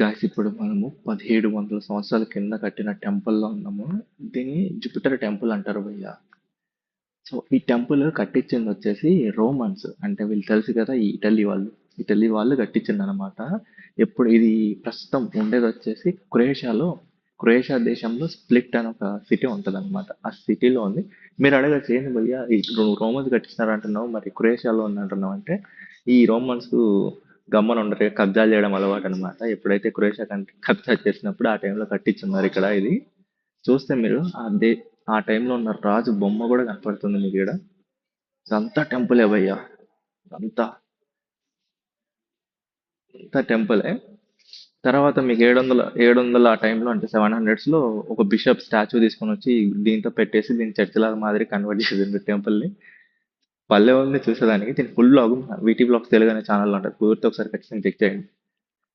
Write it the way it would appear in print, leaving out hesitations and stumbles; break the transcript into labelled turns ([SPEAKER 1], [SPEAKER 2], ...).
[SPEAKER 1] Guys ఇప్పుడు మనము 1700 సంవత్సరాల కింద కట్టిన టెంపుల్‌లో ఉన్నాము. దీన్ని జూపిటర్ టెంపుల్ అంటారు భయ్య. సో, ఈ టెంపుల్ కట్టించిందొచ్చేసి రోమన్స్. అంటే వీళ్ళు తెలుసు కదా! ఈ ఇటలీ వాళ్ళు. ఇటలీ వాళ్ళు కట్టించిందనమాట. ఎప్పుడు ఇది ప్రస్తుతం ఉండేదొచ్చేసి క్రొయేషియా దేశంలో స్ప్లిట్ అని ఒక సిటీ ఉంటదనమాట. ఆ సిటీలో ఉంది. మీరు అడగచ్చు ఏంది భయ్య ఈ రోమన్స్ కట్టించినారంటున్నావు మరి క్రొయేషియాలో ఉందంటున్నావు అంటే, ఈ రోమన్స్ గమ్మున ఉండరు. కబ్జాలు చేయడం అలవాటనమాట. ఎప్పుడైతే క్రొయేషియా కబ్జా చేసినప్పుడు ఆ టైంలో కట్టించున్నారు ఇక్కడ ఇది. చూస్తే మీరు ఆ టైంలో ఉన్న రాజు బొమ్మ కూడా కనపడుతుంది మీకు ఇక్కడ. ఇదంతా టెంపులే భయ్యా. అంతా అంతా టెంపులే. తర్వాత మీకు 700 ఆ టైంలో అంటే 700s ఒక బిషప్ స్టాచ్యూ తీసుకొని వచ్చి దీంతో పెట్టేసి దీన్ని చర్చ్ లాగా మాదిరి కన్వర్ట్ చేసిండు టెంపుల్ని. పల్లె ఉంది చూసేదానికి. దీని full blog VT blogs Telugu అనే ఛానల్ ఉంటుంది. కుదిరితే ఒకసారి ఖచ్చితంగా చెక్ చేయండి.